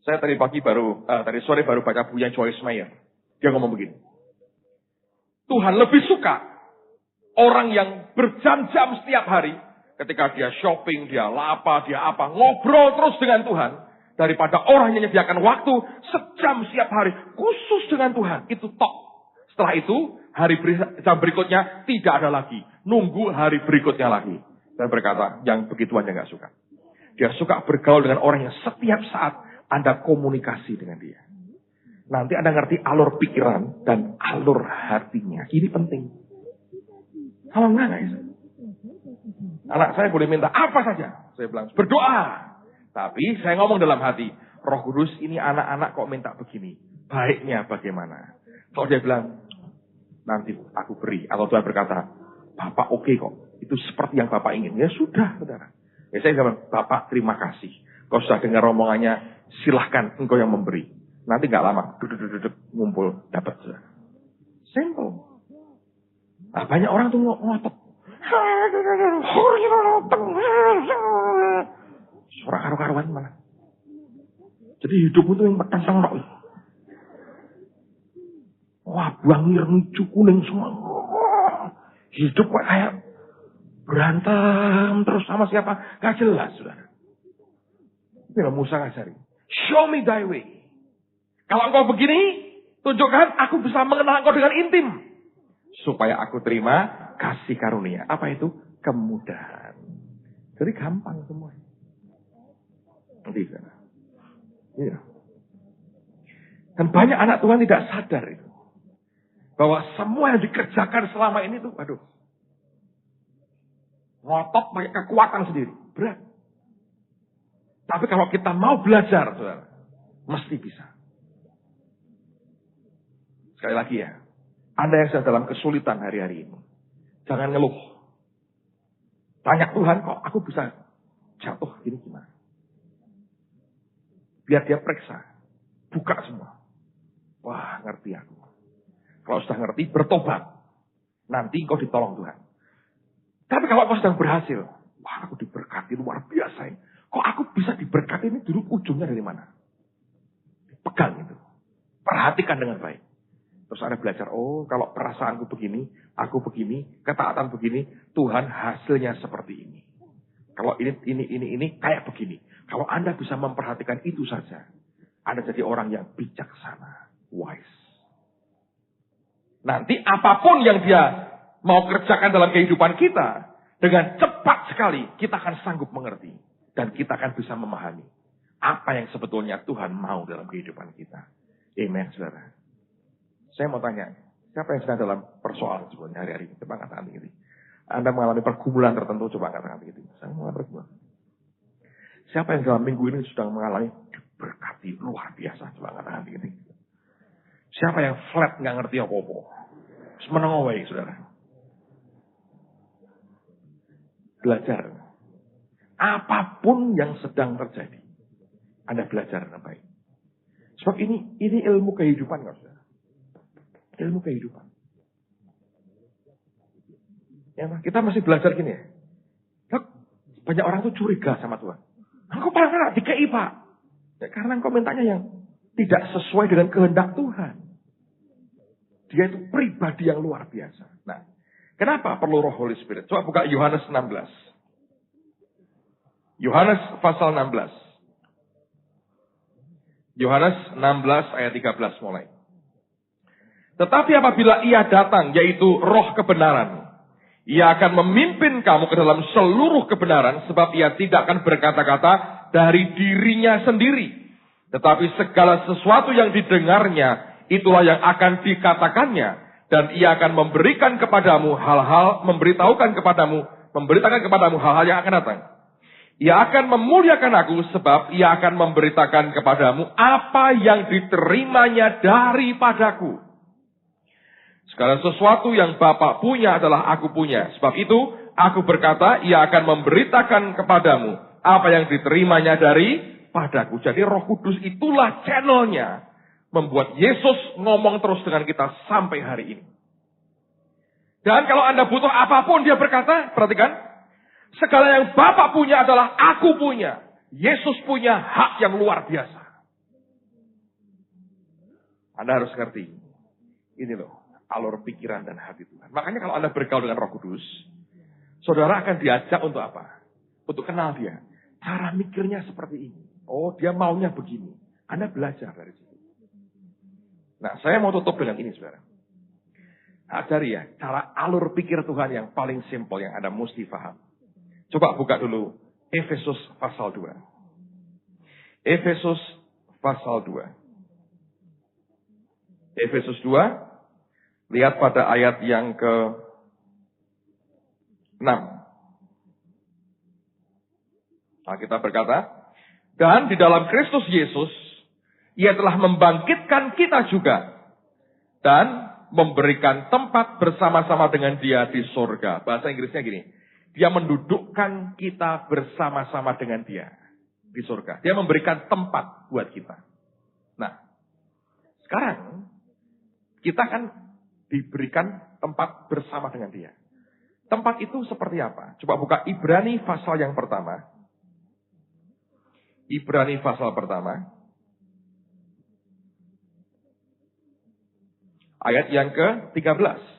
Saya tadi sore baru baca bukunya Joyce Meyer. Dia ngomong begini. Tuhan lebih suka orang yang berjam-jam setiap hari, ketika dia shopping, dia lapa, dia apa, ngobrol terus dengan Tuhan, daripada orang yang menyediakan waktu sejam setiap hari, khusus dengan Tuhan. Itu top. Setelah itu, jam berikutnya tidak ada lagi. Nunggu hari berikutnya lagi. Dan berkata, yang begituan dia nggak suka. Dia suka bergaul dengan orang yang setiap saat Anda komunikasi dengan dia. Nanti Anda ngerti alur pikiran dan alur hatinya. Ini penting. Kalau enggak bisa. Anak saya boleh minta apa saja. Saya bilang, berdoa. Tapi saya ngomong dalam hati, Roh Kudus ini anak-anak kok minta begini. Baiknya bagaimana? Kalau dia bilang, nanti aku beri. Atau Tuhan berkata, Bapak oke kok. Itu seperti yang Bapak ingin. Ya sudah, saudara. Ya saya bilang, Bapak terima kasih. Kau sudah dengar omongannya, silahkan engkau yang memberi. Nanti nggak lama, duduk ngumpul, dapat. Simple. Nah, banyak orang tuh ngotot. Suara karu-karuan mana? Jadi hidupmu tuh yang petang rok. Wah, buang ireng kuning semua. Hidup kayak berantem terus sama siapa? Gak jelas, saudara. Ini Musa ngajari. Show me thy way. Kalau engkau begini, tunjukkan aku bisa mengenal engkau dengan intim. Supaya aku terima kasih karunia. Apa itu? Kemudahan. Jadi gampang semua. Tidak. Iya. Dan banyak anak Tuhan tidak sadar itu. Bahwa semua yang dikerjakan selama ini tuh, aduh. Ngotot pakai kekuatan sendiri. Berat. Tapi kalau kita mau belajar, saudara, mesti bisa. Sekali lagi ya, Anda yang sedang dalam kesulitan hari-hari ini, jangan ngeluh. Tanya Tuhan, kok aku bisa jatuh gini gimana? Biar dia periksa, buka semua. Wah, ngerti aku. Kalau sudah ngerti, bertobat. Nanti kau ditolong Tuhan. Tapi kalau kau sedang berhasil, wah aku diberkati luar biasa ini. Kok aku bisa diberkati ini dulu ujungnya dari mana? Pegang itu. Perhatikan dengan baik. Terus Anda belajar, oh kalau perasaanku begini, aku begini, ketaatan begini, Tuhan hasilnya seperti ini. Kalau ini kayak begini. Kalau Anda bisa memperhatikan itu saja, Anda jadi orang yang bijaksana, wise. Nanti apapun yang dia mau kerjakan dalam kehidupan kita, dengan cepat sekali kita akan sanggup mengerti. Dan kita akan bisa memahami apa yang sebetulnya Tuhan mau dalam kehidupan kita. Amen, saudara. Saya mau tanya, siapa yang sedang dalam persoalan sebetulnya hari-hari ini? Coba angkat tangan ini. Anda mengalami pergumulan tertentu, coba katakan begitu. Saya mengalami pergumulan. Siapa yang dalam minggu ini sedang mengalami diberkati luar biasa, coba katakan begitu. Siapa yang flat, nggak ngerti apa-apa. Menang away, saudara. Belajar. Apapun yang sedang terjadi, Anda belajar dengan baik. Sebab ini ilmu kehidupan, nggak saudara? Ilmu kehidupan. Ya, kita masih belajar gini ya. Banyak orang tuh curiga sama Tuhan. Engkau pernah DKI, Pak. Ya, karena engkau mintanya yang tidak sesuai dengan kehendak Tuhan. Dia itu pribadi yang luar biasa. Nah, kenapa perlu Roh Holy Spirit? Coba buka Yohanes 16. Yohanes pasal 16. Yohanes 16 ayat 13 mulai. Tetapi apabila ia datang, yaitu Roh kebenaran, ia akan memimpin kamu ke dalam seluruh kebenaran, sebab ia tidak akan berkata-kata dari dirinya sendiri. Tetapi segala sesuatu yang didengarnya, itulah yang akan dikatakannya. Dan ia akan memberikan kepadamu hal-hal, memberitakan kepadamu hal-hal yang akan datang. Ia akan memuliakan aku, sebab ia akan memberitakan kepadamu apa yang diterimanya daripadaku. Segala sesuatu yang Bapa punya adalah aku punya. Sebab itu, aku berkata, ia akan memberitakan kepadamu apa yang diterimanya daripadaku. Jadi Roh Kudus itulah channelnya, membuat Yesus ngomong terus dengan kita sampai hari ini. Dan kalau Anda butuh apapun, dia berkata, perhatikan, segala yang Bapa punya adalah aku punya. Yesus punya hak yang luar biasa. Anda harus ngerti. Ini loh, alur pikiran dan hati Tuhan. Makanya kalau Anda bergaul dengan Roh Kudus, saudara akan diajak untuk apa? Untuk kenal dia. Cara mikirnya seperti ini. Oh, dia maunya begini. Anda belajar dari situ. Nah, saya mau tutup dengan ini, saudara. Ajari ya, cara alur pikir Tuhan yang paling simpel yang Anda mesti paham. Coba buka dulu Efesus pasal 2. Efesus pasal 2. Efesus 2, lihat pada ayat yang ke-6. Nah, kita berkata, dan di dalam Kristus Yesus, ia telah membangkitkan kita juga, dan memberikan tempat bersama-sama dengan dia di surga. Bahasa Inggrisnya gini, dia mendudukkan kita bersama-sama dengan dia di surga. Dia memberikan tempat buat kita. Nah, sekarang kita kan diberikan tempat bersama dengan dia. Tempat itu seperti apa? Coba buka Ibrani pasal yang pertama. Ibrani pasal pertama. Ayat yang ke-13.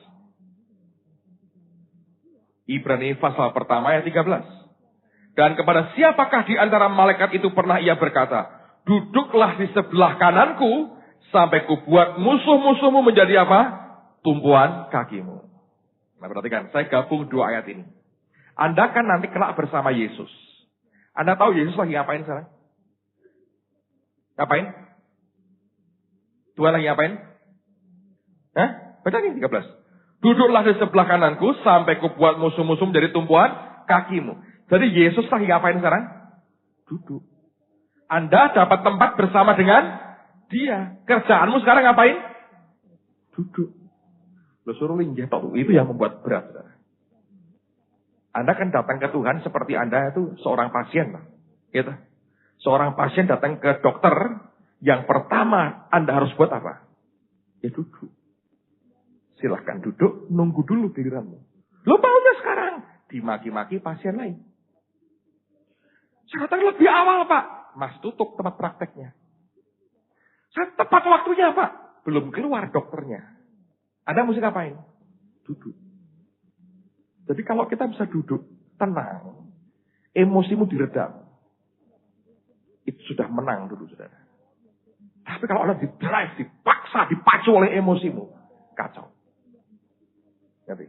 Ibrani pasal pertama ayat 13. Dan kepada siapakah di antara malaikat itu pernah ia berkata, duduklah di sebelah kananku, sampai kubuat musuh-musuhmu menjadi apa? Tumpuan kakimu. Nah, perhatikan, saya gabung dua ayat ini. Anda kan nanti kelak bersama Yesus. Anda tahu Yesus lagi ngapain sekarang? Ngapain? Tuhan lagi ngapain? Hah? Baca ini 13. Duduklah di sebelah kananku sampai kubuat musuh-musuh menjadi tumpuan kakimu. Jadi Yesus lagi ngapain sekarang? Duduk. Anda dapat tempat bersama dengan dia. Kerjaanmu sekarang ngapain? Duduk. Lo suruh linggih. Itu yang membuat berat. Saudara. Anda kan datang ke Tuhan seperti Anda itu seorang pasien. Gitu. Seorang pasien datang ke dokter. Yang pertama Anda harus buat apa? Ya duduk. Silahkan duduk, nunggu dulu giliranmu. Lo maunya sekarang dimaki-maki pasien lain. Saya katakan lebih awal, Pak. Mas tutup tempat prakteknya. Saya tepat waktunya, Pak. Belum keluar dokternya. Anda mesti ngapain? Duduk. Jadi kalau kita bisa duduk, tenang, emosimu diredam. Itu sudah menang dulu, saudara. Tapi kalau Anda didrive, dipaksa, dipacu oleh emosimu, kacau. Ngerti?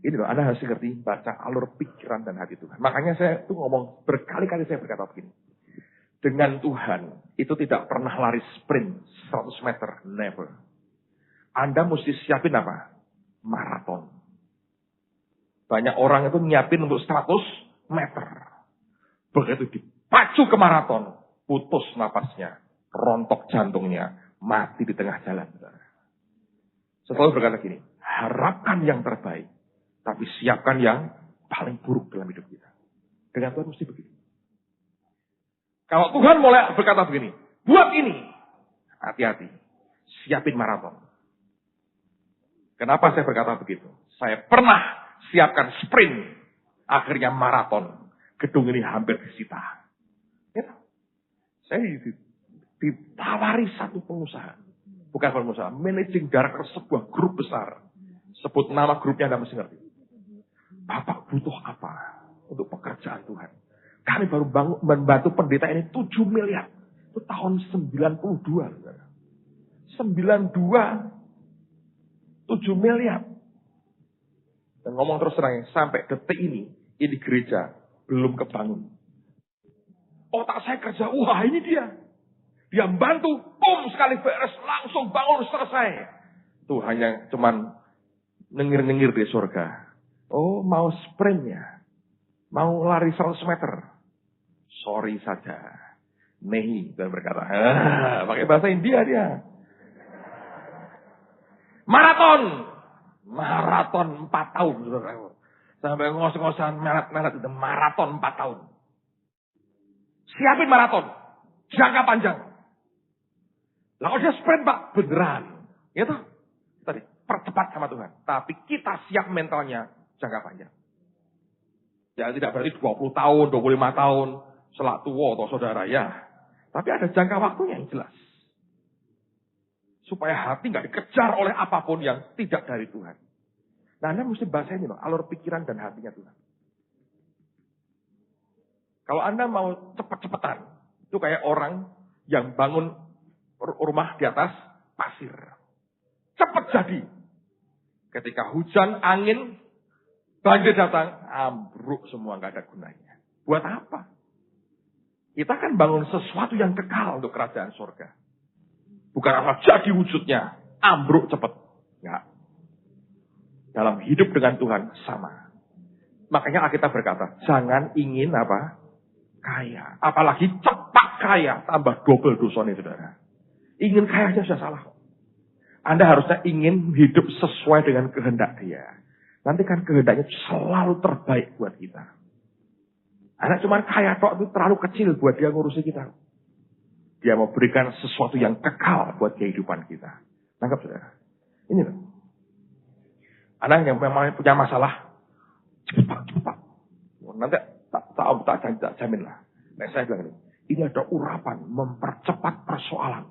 Ini loh, Anda harus ngerti baca alur pikiran dan hati Tuhan. Makanya saya tuh ngomong, berkali-kali saya berkata begini. Dengan Tuhan, itu tidak pernah lari sprint 100 meter. Never. Anda mesti siapin apa? Maraton. Banyak orang itu nyiapin untuk 100 meter. Begitu dipacu ke maraton, putus napasnya, rontok jantungnya, mati di tengah jalan. Setelah berkata gini, harapkan yang terbaik, tapi siapkan yang paling buruk dalam hidup kita. Dengan Tuhan mesti begitu. Kalau Tuhan mulai berkata begini, buat ini, hati-hati, siapin maraton. Kenapa saya berkata begitu? Saya pernah siapkan sprint, akhirnya maraton. Gedung ini hampir disita. Ya, saya ditawari satu pengusaha. Bukan pengusaha, managing director sebuah grup besar. Sebut nama grupnya Anda mesti ngerti. Bapak butuh apa untuk pekerjaan Tuhan? Kami baru membantu pendeta ini 7 miliar. Itu tahun 92. 92, 7 miliar. Dan ngomong terus terang, sampai detik ini gereja belum kebangun. Otak saya kerja, wah ini dia. Dia membantu, sekali beres, langsung bangun, selesai. Tuh hanya cuman nengir-nengir di surga. Oh mau sprint ya? Mau lari 100 meter? Sorry saja. Nehi, dan berkata, pakai bahasa India dia. Maraton 4 tahun. Sampai ngos-ngosan melet-melet itu maraton 4 tahun. Siapin maraton. Jangka panjang. Lah kalau dia sprint Pak, beneran. Gitu. Tadi, percepat sama Tuhan. Tapi kita siap mentalnya jangka panjang. Ya tidak berarti 20 tahun, 25 tahun. Selak tua atau saudara ya. Tapi ada jangka waktunya yang jelas. Supaya hati nggak dikejar oleh apapun yang tidak dari Tuhan. Nah, Anda mesti bahasa ini loh, alur pikiran dan hatinya Tuhan. Kalau Anda mau cepet-cepetan, itu kayak orang yang bangun rumah di atas pasir. Cepat jadi. Ketika hujan, angin, banjir datang, ambruk semua, nggak ada gunanya. Buat apa? Kita kan bangun sesuatu yang kekal untuk kerajaan surga. Bukan apa jadi wujudnya, ambruk cepat. Enggak. Dalam hidup dengan Tuhan sama. Makanya Alkitab berkata, jangan ingin apa? Kaya. Apalagi cepat kaya, tambah double dosanya saudara. Ingin kaya aja sudah salah. Anda harusnya ingin hidup sesuai dengan kehendak Dia. Nanti kan kehendaknya selalu terbaik buat kita. Anak cuma kaya tok itu terlalu kecil buat Dia ngurusi kita. Dia mau berikan sesuatu yang kekal buat kehidupan kita. Tangkap saudara. Ini loh. Anak yang memang punya masalah. Cepat. Nanti tak jamin lah. Nah, saya bilang ini ada urapan mempercepat persoalan.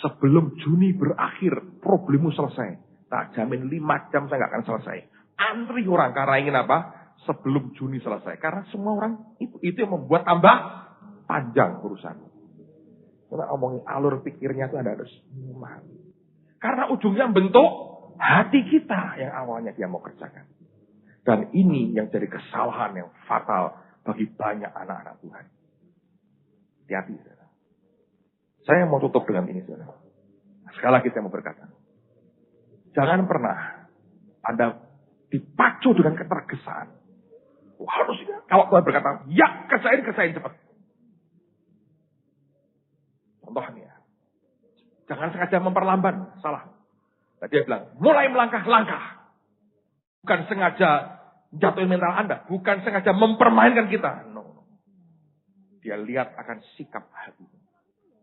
Sebelum Juni berakhir, problemmu selesai. Tak jamin 5 jam saya nggak akan selesai. Antri orang karena ingin apa? Sebelum Juni selesai. Karena semua orang itu yang membuat tambah panjang urusan. Kita ngomongin alur pikirnya itu ada harus memahami. Karena ujungnya bentuk hati kita yang awalnya Dia mau kerjakan. Dan ini yang jadi kesalahan yang fatal bagi banyak anak-anak Tuhan. Hati-hati, saudara. Saya mau tutup dengan ini, saudara. Sekali lagi saya mau berkata. Jangan pernah Anda dipacu dengan ketergesaan. Harusnya kalau Tuhan berkata, ya kerjain cepat. Contohnya, jangan sengaja memperlambat, salah. Tadi dia bilang, mulai melangkah-langkah. Bukan sengaja jatuhin mental Anda, bukan sengaja mempermainkan kita. No. Dia lihat akan sikap hati.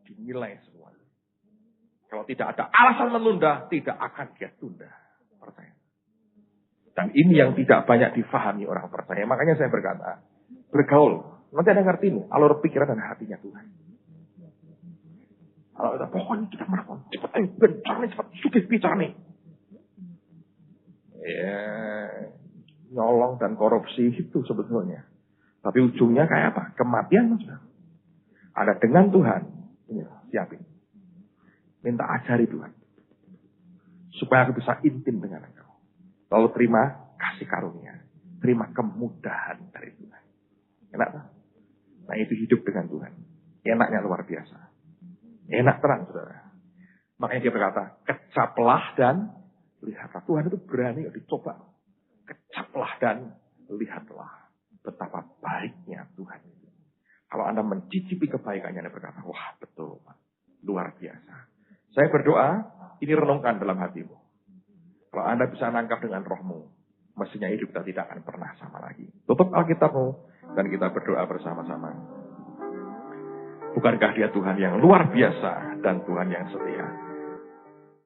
Dinilai semua. Kalau tidak ada alasan menunda, tidak akan dia tunda. Percaya. Dan ini yang tidak banyak difahami orang percaya. Makanya saya berkata, bergaul. Nanti Anda ngerti nih, alur pikiran dan hatinya Tuhan. Kalau kita pokoknya kita maraton, cepat ayo, bencar nih, cepat, sugih bicara nih. Ya, nyolong dan korupsi itu sebetulnya. Tapi ujungnya kayak apa? Kematian. Ada dengan Tuhan. Ini, siapin. Minta ajari Tuhan. Supaya aku bisa intim dengan Engkau. Lalu terima kasih karunia. Terima kemudahan dari Tuhan. Enak tak? Nah itu hidup dengan Tuhan. Enaknya luar biasa. Enak terang saudara. Makanya dia berkata, kecaplah dan lihatlah. Tuhan itu berani dicoba. kecaplah dan lihatlah betapa baiknya Tuhan itu. Kalau Anda mencicipi kebaikannya, Anda berkata, wah betul, Pak. Luar biasa. Saya berdoa, ini renungkan dalam hatimu. Kalau Anda bisa nangkap dengan rohmu, mestinya hidup kita tidak akan pernah sama lagi. Tutup Alkitabmu, dan kita berdoa bersama-sama. Bukankah Dia Tuhan yang luar biasa dan Tuhan yang setia?